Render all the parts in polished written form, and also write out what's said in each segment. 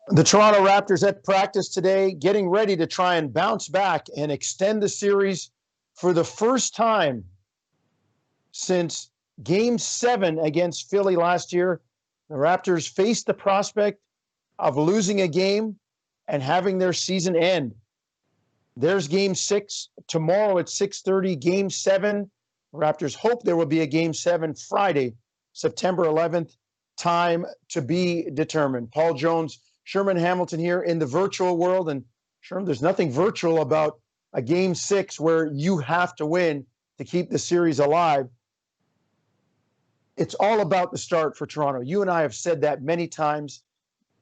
The Toronto Raptors at practice today, getting ready to try and bounce back and extend the series for the first time since Game 7 against Philly last year. The Raptors faced the prospect of losing a game and having their season end. There's Game 6 tomorrow at 6:30. Game 7. Raptors hope there will be a Game 7 Friday, September 11th. Time to be determined. Paul Jones, Sherman Hamilton here in the virtual world. And Sherman, there's nothing virtual about a Game 6 where you have to win to keep the series alive. It's all about the start for Toronto. You and I have said that many times.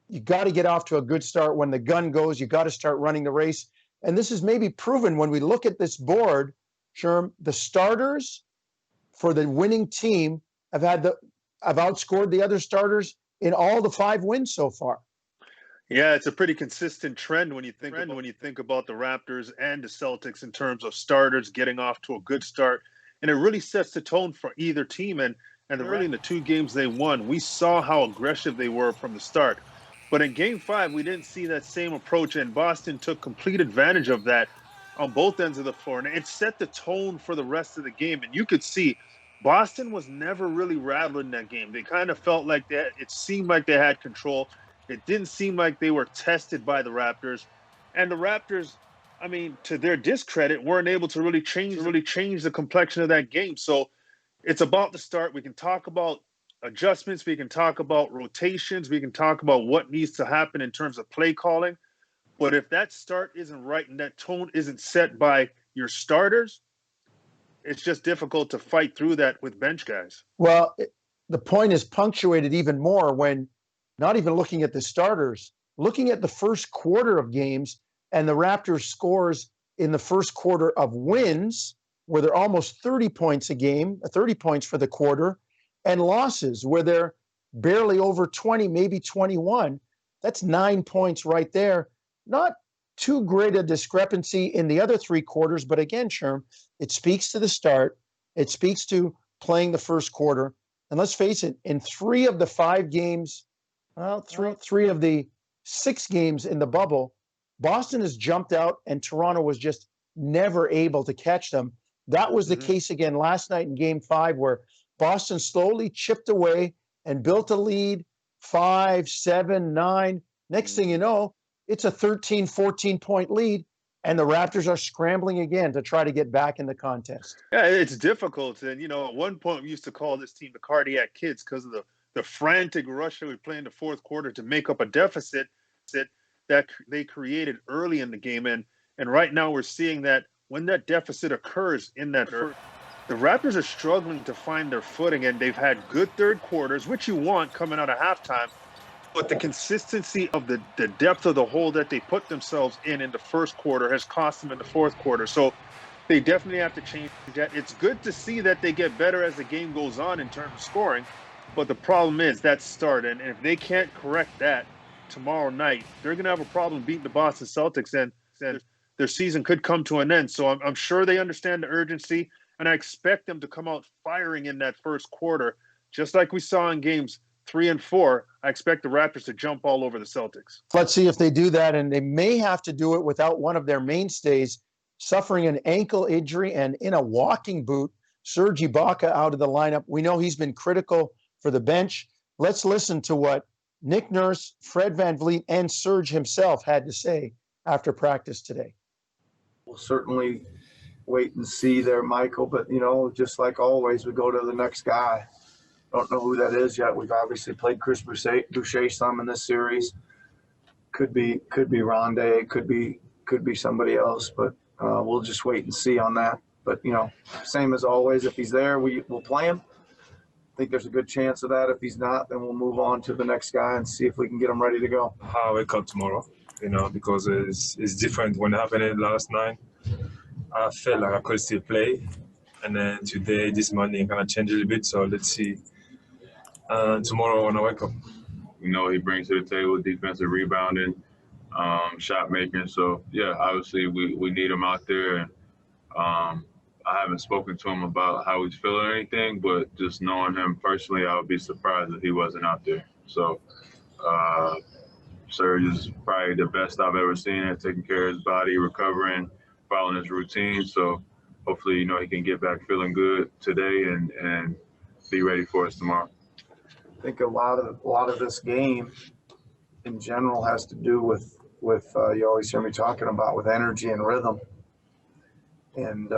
You got to get off to a good start. When the gun goes, you got to start running the race. And this is maybe proven when we look at this board, Sherm, the starters for the winning team have outscored the other starters in all the 5 wins so far. Yeah, it's a pretty consistent trend when you think about the Raptors and the Celtics in terms of starters getting off to a good start, and it really sets the tone for either team. And really in the 2 games they won, we saw how aggressive they were from the start. But in Game 5, we didn't see that same approach, and Boston took complete advantage of that on both ends of the floor, and it set the tone for the rest of the game. And you could see Boston was never really rattled in that game. They kind of felt like that. It seemed like they had control. It didn't seem like they were tested by the Raptors. And the Raptors, I mean, to their discredit, weren't able to really change the complexion of that game. So it's about the start. We can talk about adjustments. We can talk about rotations. We can talk about what needs to happen in terms of play calling. But if that start isn't right and that tone isn't set by your starters, it's just difficult to fight through that with bench guys. Well, the point is punctuated even more when not even looking at the starters, looking at the first quarter of games and the Raptors scores in the first quarter of wins, where they're almost 30 points a game, 30 points for the quarter, and losses where they're barely over 20, maybe 21. That's 9 points right there. Not too great a discrepancy in the other 3 quarters, but again, Sherm, it speaks to the start. It speaks to playing the first quarter. And let's face it, in 3 of the 5 games, three of the 6 games in the bubble, Boston has jumped out and Toronto was just never able to catch them. That was the case again last night in Game 5, where Boston slowly chipped away and built a lead, 5, 7, 9. Next thing you know, it's a 13, 14-point lead, and the Raptors are scrambling again to try to get back in the contest. Yeah, it's difficult. And, at one point we used to call this team the Cardiac Kids because of the frantic rush that we play in the fourth quarter to make up a deficit that they created early in the game. And right now we're seeing that when that deficit occurs in that first, the Raptors are struggling to find their footing, and they've had good third quarters, which you want coming out of halftime. But the consistency of the depth of the hole that they put themselves in the first quarter has cost them in the fourth quarter. So they definitely have to change that. It's good to see that they get better as the game goes on in terms of scoring. But the problem is that start. And if they can't correct that tomorrow night, they're going to have a problem beating the Boston Celtics, and their season could come to an end. So I'm sure they understand the urgency, and I expect them to come out firing in that first quarter, just like we saw in games 3 and 4. I expect the Raptors to jump all over the Celtics. Let's see if they do that, and they may have to do it without one of their mainstays suffering an ankle injury and in a walking boot. Serge Ibaka out of the lineup. We know he's been critical for the bench. Let's listen to what Nick Nurse, Fred VanVleet, and Serge himself had to say after practice today. We'll certainly wait and see there, Michael, but, just like always, we go to the next guy. Don't know who that is yet. We've obviously played Chris Boucher some in this series. Could be Rondé, could be somebody else, but we'll just wait and see on that. But same as always, if he's there, we'll play him. I think there's a good chance of that. If he's not, then we'll move on to the next guy and see if we can get him ready to go. I wake up tomorrow, because it's different. When it happened last night, I felt like I could still play, and then today, this morning, it kind of changed a little bit. So let's see. Tomorrow when I wake up. He brings to the table defensive rebounding, shot making. So, yeah, obviously we need him out there. And I haven't spoken to him about how he's feeling or anything, but just knowing him personally, I would be surprised if he wasn't out there. So Serge is probably the best I've ever seen at taking care of his body, recovering, following his routine. So hopefully, he can get back feeling good today and be ready for us tomorrow. I think a lot of this game in general has to do with you always hear me talking about with energy and rhythm. And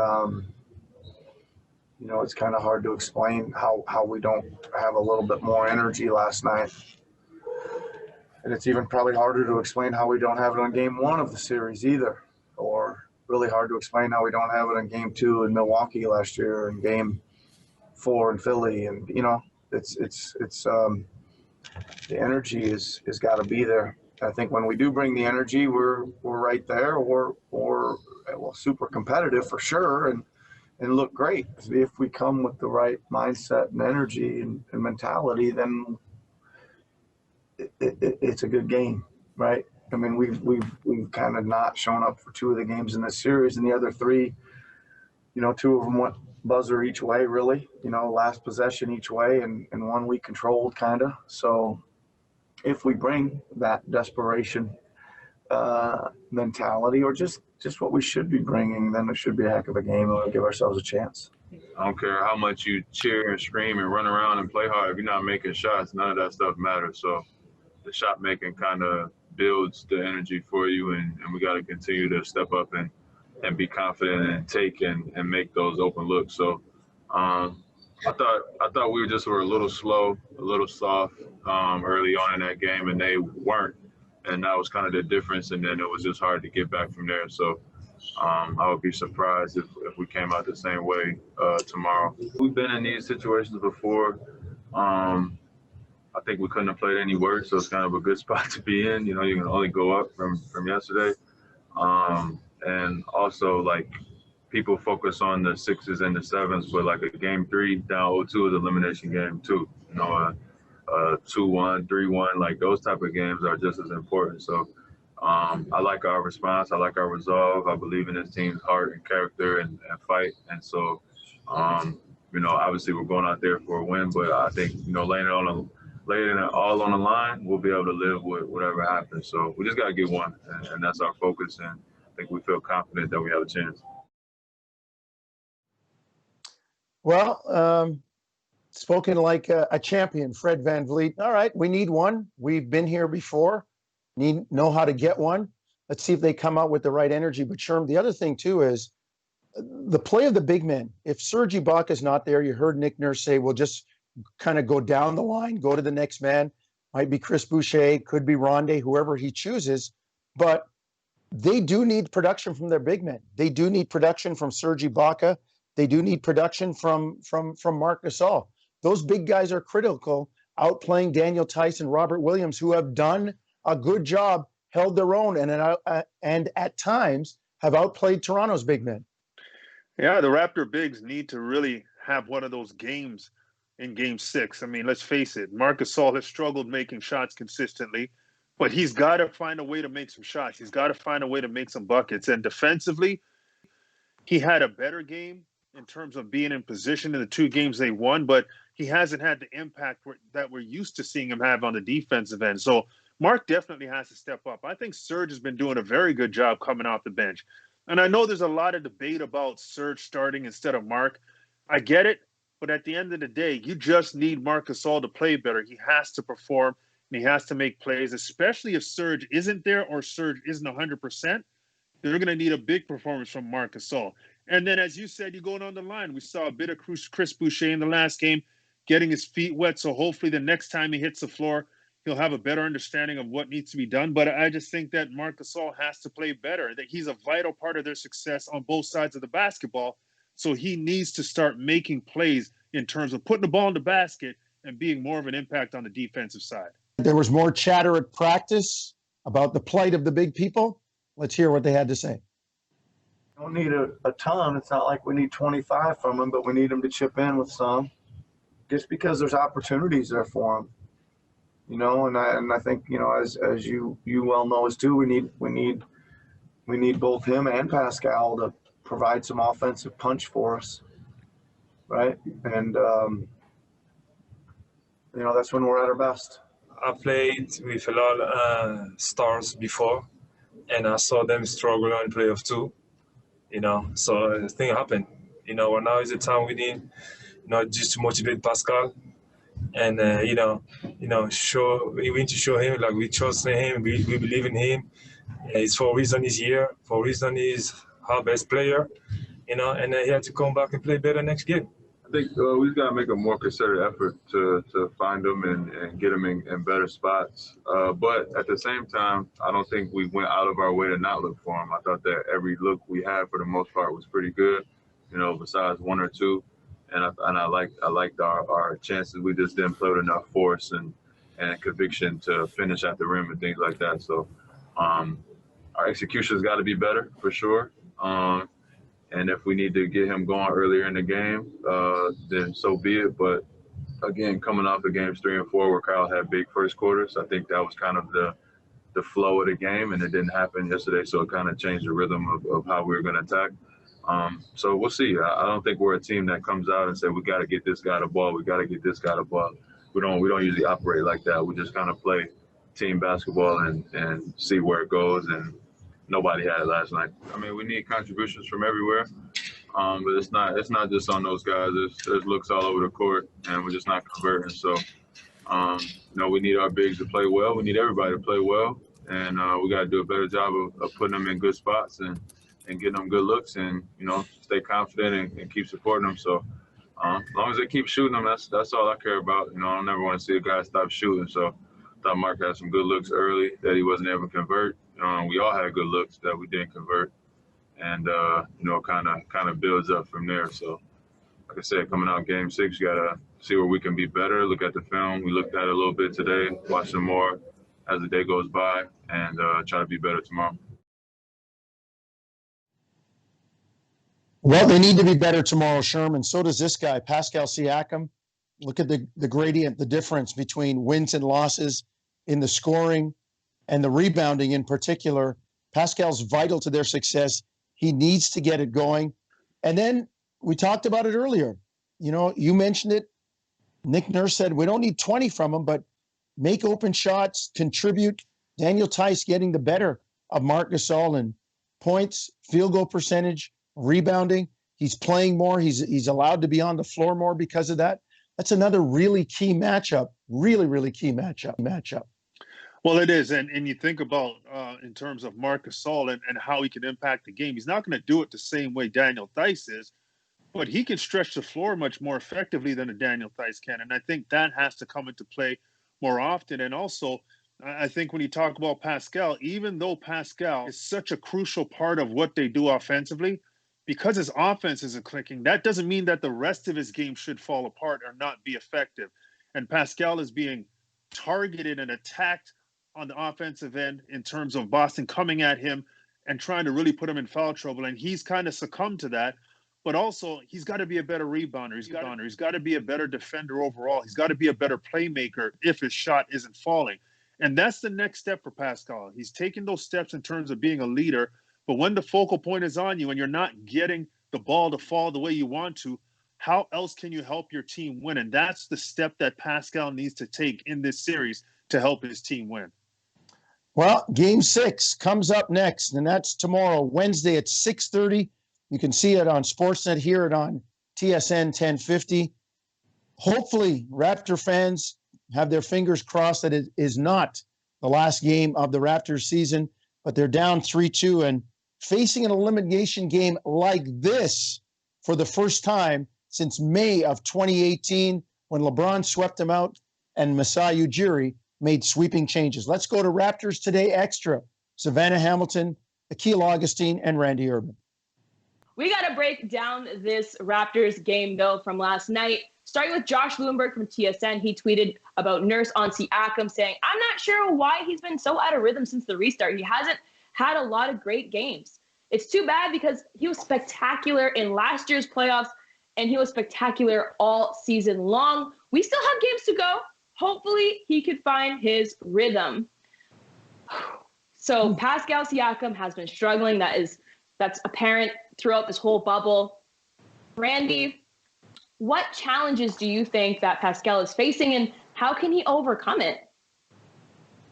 it's kind of hard to explain how we don't have a little bit more energy last night. And it's even probably harder to explain how we don't have it on game 1 of the series either, or really hard to explain how we don't have it on game 2 in Milwaukee last year and game 4 in Philly. And, it's the energy is got to be there. I think when we do bring the energy, we're right there, or super competitive for sure, and look great. If we come with the right mindset and energy and mentality, then it's a good game, right? I mean, we've kind of not shown up for 2 of the games in this series, and the other 3, 2 of them went buzzer each way, really. Last possession each way, and 1 we controlled kind of. So if we bring that desperation mentality, or just what we should be bringing, then it should be a heck of a game, and we'll give ourselves a chance. I don't care how much you cheer and scream and run around and play hard. If you're not making shots, none of that stuff matters. So the shot making kind of builds the energy for you, and we got to continue to step up and be confident and take and make those open looks. So I thought we were a little slow, a little soft early on in that game, and they weren't. And that was kind of the difference, and then it was just hard to get back from there. So I would be surprised if we came out the same way tomorrow. We've been in these situations before. I think we couldn't have played any worse, so it's kind of a good spot to be in. You can only go up from yesterday. And also, people focus on the 6s and the 7s, but a game 3 down 0-2 is elimination game too. 2-1, 3-1, those type of games are just as important. So I like our response. I like our resolve. I believe in this team's heart and character and fight. And so, obviously we're going out there for a win, but I think, laying it all on the line, we'll be able to live with whatever happens. So we just got to get one, and that's our focus. And I think we feel confident that we have a chance. Well, spoken like a champion, Fred VanVleet. All right, we need one. We've been here before. Know how to get one. Let's see if they come out with the right energy. But Sherm, the other thing too is the play of the big men. If Serge Ibaka's not there, you heard Nick Nurse say, we'll just kind of go down the line, go to the next man. Might be Chris Boucher, could be Ronde, whoever he chooses. But they do need production from their big men. They do need production from Serge Ibaka. They do need production from Marc Gasol. Those big guys are critical, outplaying Daniel Tice and Robert Williams, who have done a good job, held their own, and at times have outplayed Toronto's big men. Yeah, the Raptor bigs need to really have one of those games in game 6. I mean, let's face it, Marc Gasol has struggled making shots consistently, but he's got to find a way to make some shots. He's got to find a way to make some buckets. And defensively, he had a better game in terms of being in position in the 2 games they won, but he hasn't had the impact that we're used to seeing him have on the defensive end. So Mark definitely has to step up. I think Serge has been doing a very good job coming off the bench. And I know there's a lot of debate about Serge starting instead of Mark. I get it, but at the end of the day, you just need Marc Gasol to play better. He has to perform, and he has to make plays, especially if Serge isn't there or Serge isn't 100%. They're going to need a big performance from Marc Gasol. And then, as you said, you go down the line. We saw a bit of Chris Boucher in the last game, getting his feet wet. So hopefully the next time he hits the floor, he'll have a better understanding of what needs to be done. But I just think that Marc Gasol has to play better, that he's a vital part of their success on both sides of the basketball. So he needs to start making plays in terms of putting the ball in the basket and being more of an impact on the defensive side. There was more chatter at practice about the plight of the big people. Let's hear what they had to say. Don't need a ton. It's not like we need 25 from them, but we need them to chip in with some, just because there's opportunities there for them. And I think, as you well know as too, we need both him and Pascal to provide some offensive punch for us, right? And that's when we're at our best. I played with a lot of stars before, and I saw them struggle on playoff too. So the thing happened. Well, now is the time we need, just to motivate Pascal, and we need to show him like we trust in him, we believe in him. It's for a reason he's here, for a reason he's our best player, and he had to come back and play better next game. I think we just got to make a more concerted effort to find them and get them in better spots. But at the same time, I don't think we went out of our way to not look for them. I thought that every look we had for the most part was pretty good, besides one or two. And I liked our chances. We just didn't play with enough force and conviction to finish at the rim and things like that. So our execution's got to be better for sure. And if we need to get him going earlier in the game, then so be it. But again, coming off of games 3 and 4 where Kyle had big first quarters, I think that was kind of the flow of the game, and it didn't happen yesterday. So it kind of changed the rhythm of how we were going to attack. So we'll see. I don't think we're a team that comes out and say, we got to get this guy the ball. We got to get this guy the ball. We don't usually operate like that. We just kind of play team basketball and see where it goes. And nobody had it last night. I mean, we need contributions from everywhere, but it's not just on those guys. There's looks all over the court, and we're just not converting. So, we need our bigs to play well. We need everybody to play well, and we got to do a better job of putting them in good spots and getting them good looks, and stay confident and keep supporting them. So, as long as they keep shooting them, that's all I care about. I don't never want to see a guy stop shooting. So, I thought Mark had some good looks early that he wasn't able to convert. We all had good looks that we didn't convert, and kind of builds up from there. So, like I said, coming out game 6, you gotta see where we can be better. Look at the film. We looked at it a little bit today. Watch some more as the day goes by, and try to be better tomorrow. Well, they need to be better tomorrow, Sherman. So does this guy, Pascal Siakam. Look at the gradient, the difference between wins and losses in the scoring and the rebounding in particular. Pascal's vital to their success. He needs to get it going. And then we talked about it earlier. You mentioned it. Nick Nurse said, we don't need 20 from him, but make open shots, contribute. Daniel Theis getting the better of Marc Gasol in points, field goal percentage, rebounding. He's playing more. He's allowed to be on the floor more because of that. That's another really key matchup. Really, really key matchup. Well, it is. And you think about in terms of Marc Gasol and how he can impact the game. He's not going to do it the same way Daniel Theis is, but he can stretch the floor much more effectively than a Daniel Theis can. And I think that has to come into play more often. And also, I think when you talk about Pascal, even though Pascal is such a crucial part of what they do offensively, because his offense isn't clicking, that doesn't mean that the rest of his game should fall apart or not be effective. And Pascal is being targeted and attacked on the offensive end in terms of Boston coming at him and trying to really put him in foul trouble. And he's kind of succumbed to that. But also, he's got to be a better rebounder. He's got to be a better defender overall. He's got to be a better playmaker if his shot isn't falling. And that's the next step for Pascal. He's taking those steps in terms of being a leader. But when the focal point is on you and you're not getting the ball to fall the way you want to, how else can you help your team win? And that's the step that Pascal needs to take in this series to help his team win. Well, game 6 comes up next, and that's tomorrow, Wednesday at 6:30. You can see it on Sportsnet, hear it on TSN 1050. Hopefully, Raptor fans have their fingers crossed that it is not the last game of the Raptors season, but they're down 3-2 and facing an elimination game like this for the first time since May of 2018 when LeBron swept them out and Masai Ujiri made sweeping changes. Let's go to Raptors Today Extra. Savanna Hamilton, Akil Augustine, and Randy Urban. We got to break down this Raptors game, though, from last night. Starting with Josh Luenberg from TSN, he tweeted about Nurse on Siakam, saying, I'm not sure why he's been so out of rhythm since the restart. He hasn't had a lot of great games. It's too bad because he was spectacular in last year's playoffs, and he was spectacular all season long. We still have games to go. Hopefully, he could find his rhythm. So Pascal Siakam has been struggling. That's apparent throughout this whole bubble. Randy, what challenges do you think that Pascal is facing, and how can he overcome it?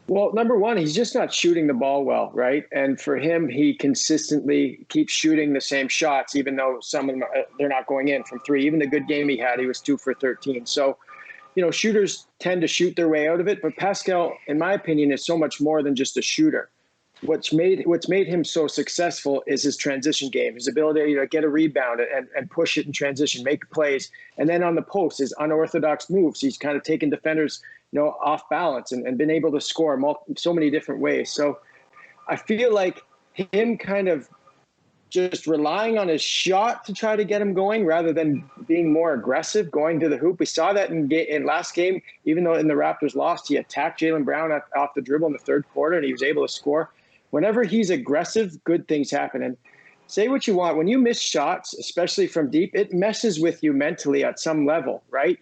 Well, number one, he's just not shooting the ball well, right? And for him, he consistently keeps shooting the same shots, even though some of them, they're not going in from three. Even the good game he had, he was 2 for 13. So, shooters tend to shoot their way out of it. But Pascal, in my opinion, is so much more than just a shooter. What's made him so successful is his transition game, his ability to get a rebound and push it in transition, make plays. And then on the post, his unorthodox moves. He's kind of taken defenders off balance and been able to score so many different ways. So I feel like him kind of just relying on his shot to try to get him going rather than being more aggressive, going to the hoop. We saw that in last game, even though in the Raptors lost, he attacked Jaylen Brown off the dribble in the third quarter and he was able to score. Whenever he's aggressive, good things happen. And say what you want, when you miss shots, especially from deep, it messes with you mentally at some level, right?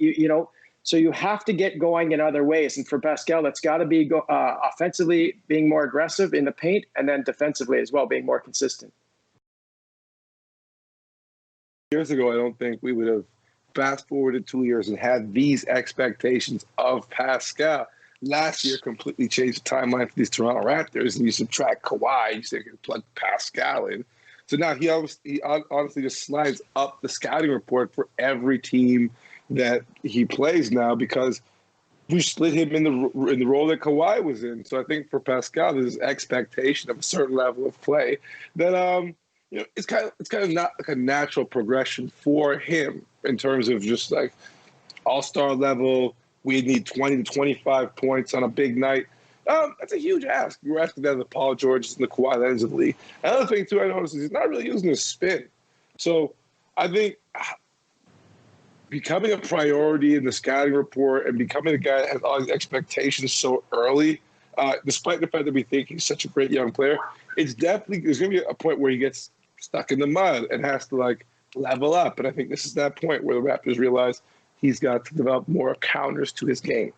So you have to get going in other ways. And for Pascal, that's got to be offensively being more aggressive in the paint, and then defensively as well, being more consistent. Years ago, I don't think we would have fast forwarded 2 years and had these expectations of Pascal. Last year completely changed the timeline for these Toronto Raptors, and you subtract Kawhi, you say you can plug Pascal in. So now he honestly just slides up the scouting report for every team that he plays now because we split him in the role that Kawhi was in. So I think for Pascal, there's expectation of a certain level of play that it's kind of not like a natural progression for him in terms of just like all-star level. We need 20 to 25 points on a big night. That's a huge ask. You're asking that of the Paul Georges and the Kawhi Leonards of the league. Another thing, too, I noticed is he's not really using his spin. So I think becoming a priority in the scouting report and becoming a guy that has all these expectations so early, despite the fact that we think he's such a great young player, there's going to be a point where he gets stuck in the mud and has to, level up. And I think this is that point where the Raptors realize he's got to develop more counters to his game.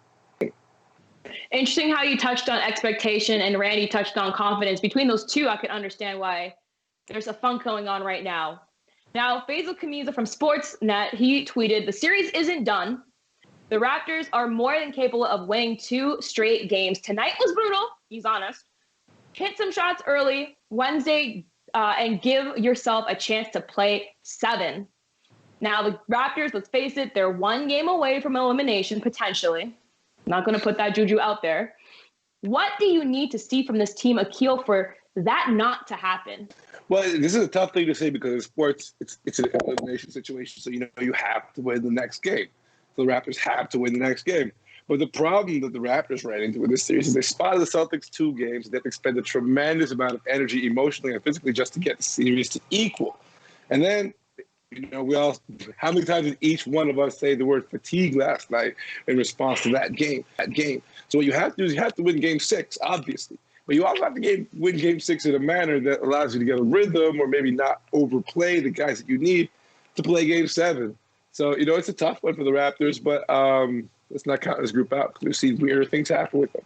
Interesting how you touched on expectation and Randy touched on confidence. Between those two, I can understand why there's a funk going on right now. Now, Faisal Kamiza from Sportsnet, he tweeted, "The series isn't done. The Raptors are more than capable of winning 2 straight games. Tonight was brutal." He's honest. "Hit some shots early Wednesday and give yourself a chance to play 7. Now, the Raptors, let's face it, they're 1 game away from elimination, potentially. I'm not going to put that juju out there. What do you need to see from this team, Akil, for that not to happen?" Well, this is a tough thing to say because in sports, it's an elimination situation. So, you have to win the next game. So the Raptors have to win the next game. But the problem that the Raptors ran into in this series is they spotted the Celtics 2 games. They've expended a tremendous amount of energy emotionally and physically just to get the series to equal. And then, how many times did each one of us say the word fatigue last night in response to that game? So what you have to do is you have to win Game 6, obviously. But you also have to win Game 6 in a manner that allows you to get a rhythm or maybe not overplay the guys that you need to play Game 7. So, it's a tough one for the Raptors, but let's not count this group out because we've seen weirder things happen with them.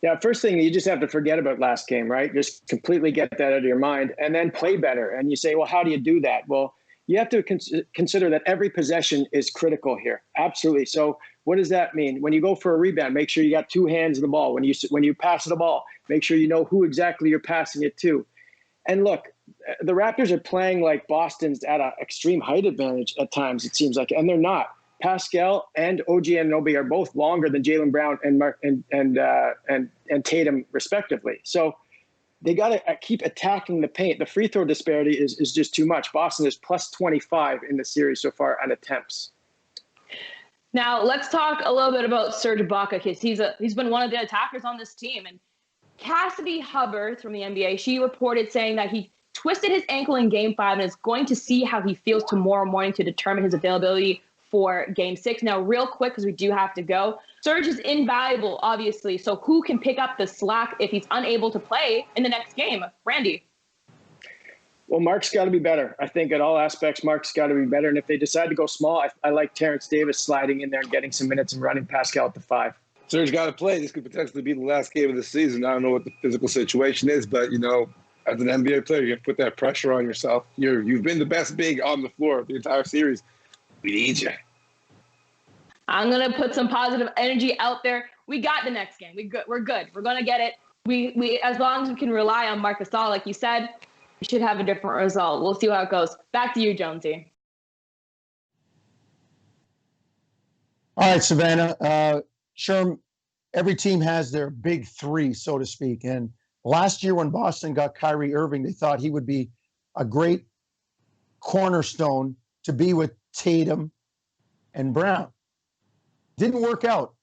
Yeah, first thing, you just have to forget about last game, right? Just completely get that out of your mind and then play better. And you say, well, how do you do that? Well, you have to consider that every possession is critical here. Absolutely. So what does that mean? When you go for a rebound, make sure you got 2 hands on the ball. When you pass the ball, make sure you know who exactly you're passing it to. And look, the Raptors are playing like Boston's at an extreme height advantage at times, it seems like, and they're not. Pascal and OG Anunoby are both longer than Jaylen Brown and Tatum, respectively. So they got to keep attacking the paint. The free throw disparity is just too much. Boston is plus 25 in the series so far on attempts. Now, let's talk a little bit about Serge Ibaka, because he's been one of the attackers on this team. And Cassidy Hubbard from the NBA, she reported saying that he twisted his ankle in Game 5 and is going to see how he feels tomorrow morning to determine his availability for Game 6. Now, real quick, because we do have to go, Serge is invaluable, obviously. So who can pick up the slack if he's unable to play in the next game? Randy. Well, Mark's got to be better. I think at all aspects, Mark's got to be better. And if they decide to go small, I like Terrence Davis sliding in there and getting some minutes and running Pascal at the 5. Serge got to play. This could potentially be the last game of the season. I don't know what the physical situation is, but, as an NBA player, you have to put that pressure on yourself. You've been the best big on the floor the entire series. We need you. I'm going to put some positive energy out there. we got the next game. We're good. We're gonna get it. We as long as we can rely on Marc Gasol, like you said, we should have a different result. We'll see how it goes. Back to you, Jonesy. All right, Savanna. Sherm, every team has their big three, so to speak. And last year when Boston got Kyrie Irving, they thought he would be a great cornerstone to be with Tatum and Brown. Didn't work out.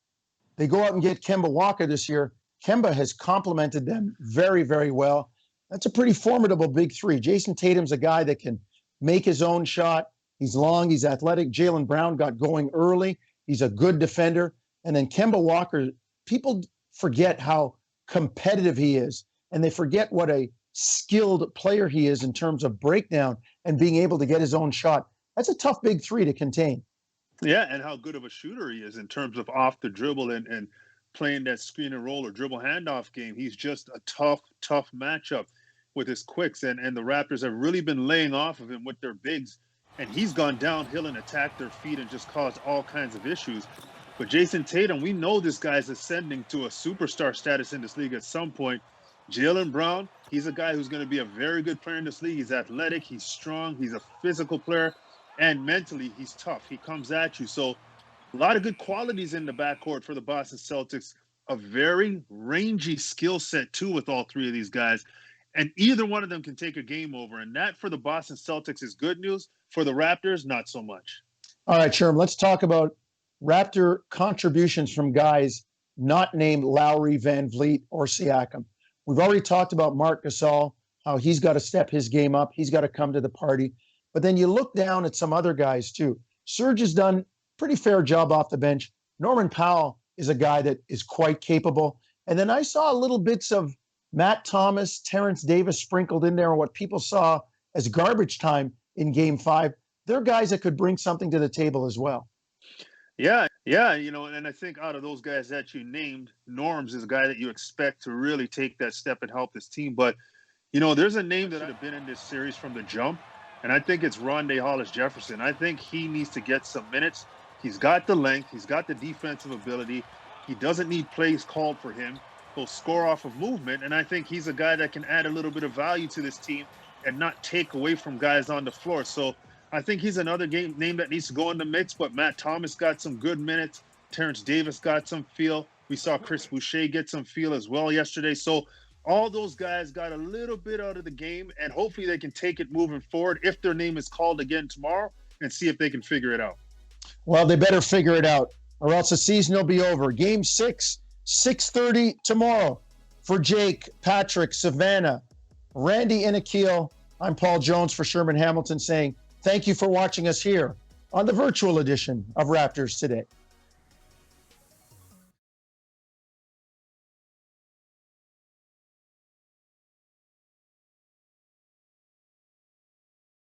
They go out and get Kemba Walker this year. Kemba has complemented them very, very well. That's a pretty formidable big three. Jason Tatum's a guy that can make his own shot. He's long, he's athletic. Jaylen Brown got going early. He's a good defender. And then Kemba Walker, people forget how competitive he is, and they forget what a skilled player he is in terms of breakdown and being able to get his own shot. That's a tough big three to contain. Yeah, and how good of a shooter he is in terms of off the dribble and playing that screen and roll or dribble handoff game. He's just a tough matchup with his quicks. And the Raptors have really been laying off of him with their bigs. And he's gone downhill and attacked their feet and just caused all kinds of issues. But Jason Tatum, we know this guy's ascending to a superstar status in this league at some point. Jaylen Brown, he's a guy who's going to be a very good player in this league. He's athletic, he's strong, he's a physical player, and mentally he's tough. He comes at you. So a lot of good qualities in the backcourt for the Boston Celtics. A very rangy skill set, too, with all three of these guys. And either one of them can take a game over. And that for the Boston Celtics is good news. For the Raptors, not so much. All right, Sherm, let's talk about Raptor contributions from guys not named Lowry, Van Vliet, or Siakam. We've already talked about Marc Gasol, how he's got to step his game up. He's got to come to the party. But then you look down at some other guys, too. Serge has done pretty fair job off the bench. Norman Powell is a guy that is quite capable. And then I saw little bits of Matt Thomas, Terrence Davis sprinkled in there, what people saw as garbage time in Game 5. They're guys that could bring something to the table as well. Yeah, and I think out of those guys that you named, Norms is a guy that you expect to really take that step and help this team. But, there's a name that should have been in this series from the jump, and I think it's Rondé Hollis-Jefferson. I think he needs to get some minutes. He's got the length. He's got the defensive ability. He doesn't need plays called for him. He'll score off of movement, and I think he's a guy that can add a little bit of value to this team and not take away from guys on the floor. So I think he's another name that needs to go in the mix, but Matt Thomas got some good minutes. Terrence Davis got some feel. We saw Chris Boucher get some feel as well yesterday. So all those guys got a little bit out of the game, and hopefully they can take it moving forward if their name is called again tomorrow and see if they can figure it out. Well, they better figure it out, or else the season will be over. Game 6, 6:30 tomorrow. For Jake, Patrick, Savanna, Randy, and Akil, I'm Paul Jones for Sherman Hamilton saying thank you for watching us here on the virtual edition of Raptors Today.